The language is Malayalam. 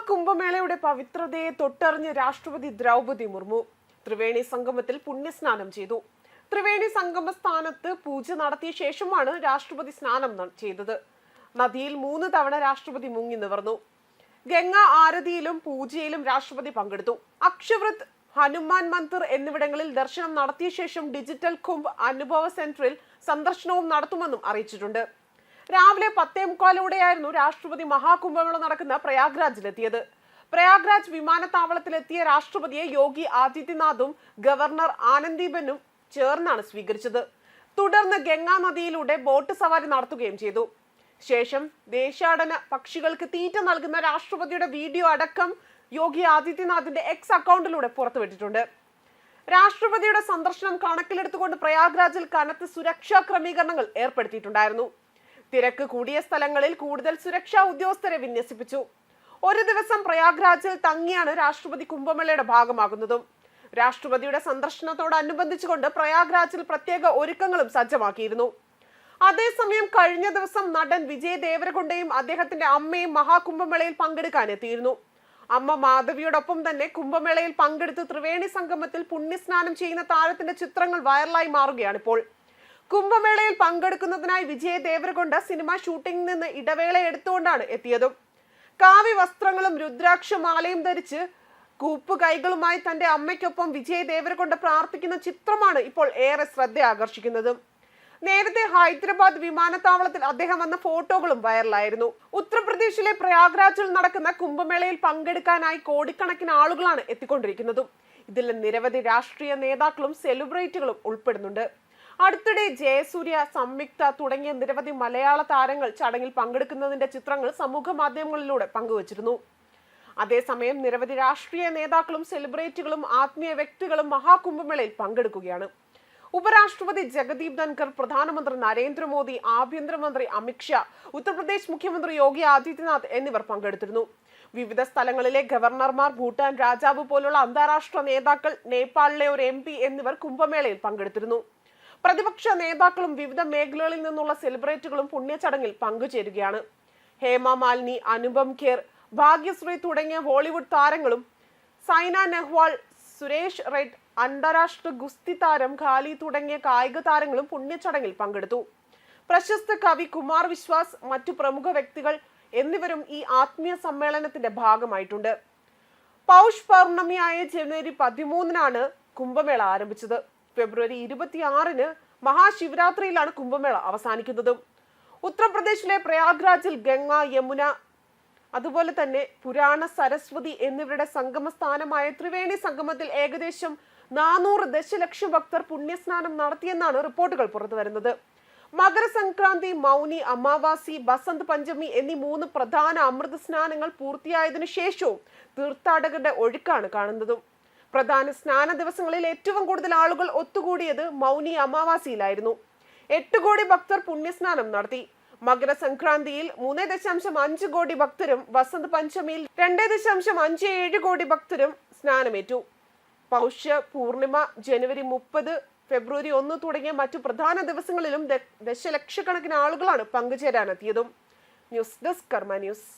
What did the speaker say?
മഹാകുംഭമേളയുടെ പവിത്രതയെ തൊട്ടറിഞ്ഞ് രാഷ്ട്രപതി ദ്രൗപദി മുർമു ത്രിവേണി സംഗമത്തിൽ പുണ്യസ്നാനം ചെയ്തു. ത്രിവേണി സംഗമ സ്ഥാനത്ത് പൂജ നടത്തിയ ശേഷമാണ് രാഷ്ട്രപതി സ്നാനം ചെയ്തത്. നദിയിൽ 3 തവണ രാഷ്ട്രപതി മുങ്ങി നിവർന്നു. ഗംഗാ ആരതിയിലും പൂജയിലും രാഷ്ട്രപതി പങ്കെടുത്തു. അക്ഷവൃത്, ഹനുമാൻ മന്ദിർ എന്നിവിടങ്ങളിൽ ദർശനം നടത്തിയ ശേഷം ഡിജിറ്റൽ കുംഭ് അനുഭവ സെന്ററിൽ സന്ദർശനവും നടത്തുമെന്നും അറിയിച്ചിട്ടുണ്ട്. രാവിലെ 10:45 രാഷ്ട്രപതി മഹാകുംഭമേള നടക്കുന്ന പ്രയാഗ്രാജിലെത്തിയത്. പ്രയാഗ്രാജ് വിമാനത്താവളത്തിലെത്തിയ രാഷ്ട്രപതിയെ യോഗി ആദിത്യനാഥും ഗവർണർ ആനന്ദിബെന്നും ചേർന്നാണ് സ്വീകരിച്ചത്. തുടർന്ന് ഗംഗാ നദിയിലൂടെ ബോട്ട് സവാരി നടത്തുകയും ചെയ്തു. ശേഷം ദേശാടന പക്ഷികൾക്ക് തീറ്റ നൽകുന്ന രാഷ്ട്രപതിയുടെ വീഡിയോ അടക്കം യോഗി ആദിത്യനാഥിന്റെ എക്സ് അക്കൗണ്ടിലൂടെ പുറത്തുവിട്ടിട്ടുണ്ട്. രാഷ്ട്രപതിയുടെ സന്ദർശനം കണക്കിലെടുത്തുകൊണ്ട് പ്രയാഗ്രാജിൽ കനത്ത സുരക്ഷാ ക്രമീകരണങ്ങൾ ഏർപ്പെടുത്തിയിട്ടുണ്ടായിരുന്നു. തിരക്ക് കൂടിയ സ്ഥലങ്ങളിൽ കൂടുതൽ സുരക്ഷാ ഉദ്യോഗസ്ഥരെ വിന്യസിപ്പിച്ചു. ഒരു ദിവസം പ്രയാഗ്രാജിൽ തങ്ങിയാണ് രാഷ്ട്രപതി കുംഭമേളയുടെ ഭാഗമാകുന്നതും. രാഷ്ട്രപതിയുടെ സന്ദർശനത്തോടനുബന്ധിച്ചുകൊണ്ട് പ്രയാഗ്രാജിൽ പ്രത്യേക ഒരുക്കങ്ങളും സജ്ജമാക്കിയിരുന്നു. അതേസമയം കഴിഞ്ഞ ദിവസം നടൻ വിജയ് ദേവരകൊണ്ടയും അദ്ദേഹത്തിന്റെ അമ്മയും മഹാകുംഭമേളയിൽ പങ്കെടുക്കാൻ എത്തിയിരുന്നു. അമ്മ മാധവിയോടൊപ്പം തന്നെ കുംഭമേളയിൽ പങ്കെടുത്ത് ത്രിവേണി സംഗമത്തിൽ പുണ്യസ്നാനം ചെയ്യുന്ന താരത്തിന്റെ ചിത്രങ്ങൾ വൈറലായി മാറുകയാണ് ഇപ്പോൾ. കുംഭമേളയിൽ പങ്കെടുക്കുന്നതിനായി വിജയ് ദേവരകൊണ്ട സിനിമ ഷൂട്ടിംഗിൽ നിന്ന് ഇടവേള എടുത്തുകൊണ്ടാണ് എത്തിയതും. കാവി വസ്ത്രങ്ങളും രുദ്രാക്ഷമാലയും ധരിച്ച് കൂപ്പ് കൈകളുമായി തന്റെ അമ്മയ്ക്കൊപ്പം വിജയ് ദേവരകൊണ്ട പ്രാർത്ഥിക്കുന്ന ചിത്രമാണ് ഇപ്പോൾ ഏറെ ശ്രദ്ധ ആകർഷിക്കുന്നതും. നേരത്തെ ഹൈദരാബാദ് വിമാനത്താവളത്തിൽ അദ്ദേഹം വന്ന ഫോട്ടോകളും വൈറലായിരുന്നു. ഉത്തർപ്രദേശിലെ പ്രയാഗ്രാജിൽ നടക്കുന്ന കുംഭമേളയിൽ പങ്കെടുക്കാനായി കോടിക്കണക്കിന് ആളുകളാണ് എത്തിക്കൊണ്ടിരിക്കുന്നതും. ഇതിൽ നിരവധി രാഷ്ട്രീയ നേതാക്കളും സെലിബ്രിറ്റികളും ഉൾപ്പെടുന്നുണ്ട്. അടുത്തിടെ ജയസൂര്യ, സംയുക്ത തുടങ്ങിയ നിരവധി മലയാള താരങ്ങൾ ചടങ്ങിൽ പങ്കെടുക്കുന്നതിന്റെ ചിത്രങ്ങൾ സമൂഹ മാധ്യമങ്ങളിലൂടെ പങ്കുവച്ചിരുന്നു. അതേസമയം നിരവധി രാഷ്ട്രീയ നേതാക്കളും സെലിബ്രിറ്റികളും ആത്മീയ വ്യക്തികളും മഹാകുംഭമേളയിൽ പങ്കെടുക്കുകയാണ്. ഉപരാഷ്ട്രപതി ജഗദീപ് ധൻകർ, പ്രധാനമന്ത്രി നരേന്ദ്രമോദി, ആഭ്യന്തരമന്ത്രി അമിത്ഷാ, ഉത്തർപ്രദേശ് മുഖ്യമന്ത്രി യോഗി ആദിത്യനാഥ് എന്നിവർ പങ്കെടുത്തിരുന്നു. വിവിധ സ്ഥലങ്ങളിലെ ഗവർണർമാർ, ഭൂട്ടാൻ രാജാവ് പോലുള്ള അന്താരാഷ്ട്ര നേതാക്കൾ, നേപ്പാളിലെ ഒരു MP എന്നിവർ കുംഭമേളയിൽ പങ്കെടുത്തിരുന്നു. പ്രതിപക്ഷ നേതാക്കളും വിവിധ മേഖലകളിൽ നിന്നുള്ള സെലിബ്രിറ്റികളും പുണ്യചടങ്ങിൽ പങ്കുചേരുകയാണ്. ഹേമ മാലിനി, അനുപം ഖേർ, ഭാഗ്യശ്രീ തുടങ്ങിയ ബോളിവുഡ് താരങ്ങളും സൈന നെഹ്വാൾ, സുരേഷ് റെഡ്, അന്താരാഷ്ട്ര ഗുസ്തി താരം ഖാലി തുടങ്ങിയ കായിക താരങ്ങളും പുണ്യചടങ്ങിൽ പങ്കെടുത്തു. പ്രശസ്ത കവി കുമാർ വിശ്വാസ്, മറ്റു പ്രമുഖ വ്യക്തികൾ എന്നിവരും ഈ ആത്മീയ സമ്മേളനത്തിന്റെ ഭാഗമായിട്ടുണ്ട്. പൗഷ് പൗർണമിയായ ജനുവരി 13 കുംഭമേള ആരംഭിച്ചത്. ഫെബ്രുവരി 26 മഹാശിവരാത്രിയിലാണ് കുംഭമേള അവസാനിക്കുന്നതും. ഉത്തർപ്രദേശിലെ പ്രയാഗ്രാജിൽ ഗംഗ, യമുന, അതുപോലെ തന്നെ പുരാണ, സരസ്വതി എന്നിവരുടെ സംഗമസ്ഥാനമായ ത്രിവേണി സംഗമത്തിൽ ഏകദേശം 400 ദശലക്ഷം ഭക്തർ പുണ്യസ്നാനം നടത്തിയെന്നാണ് റിപ്പോർട്ടുകൾ പുറത്തുവരുന്നത്. മകരസംക്രാന്തി, മൗനി അമാവാസി, ബസന്ത് പഞ്ചമി എന്നീ 3 പ്രധാന അമൃത സ്നാനങ്ങൾ പൂർത്തിയായതിനു ശേഷവും തീർത്ഥാടകരുടെ ഒഴുക്കാണ് കാണുന്നതും. പ്രധാന സ്നാന ദിവസങ്ങളിൽ ഏറ്റവും കൂടുതൽ ആളുകൾ ഒത്തുകൂടിയത് മൗനി അമാവാസിയിലായിരുന്നു. 8 കോടി ഭക്തർ പുണ്യസ്നാനം നടത്തി. മകരസംക്രാന്തിയിൽ 3.5 കോടി ഭക്തരും വസന്ത് പഞ്ചമിയിൽ 2.57 കോടി ഭക്തരും സ്നാനമേറ്റു. പൗഷ പൂർണിമ, ജനുവരി 30, ഫെബ്രുവരി 1 തുടങ്ങിയ മറ്റു പ്രധാന ദിവസങ്ങളിലും ദശലക്ഷക്കണക്കിന് ആളുകളാണ് പങ്കുചേരാനെത്തിയതും. ന്യൂസ് ഡെസ്ക് കർമ്മ ന്യൂസ്.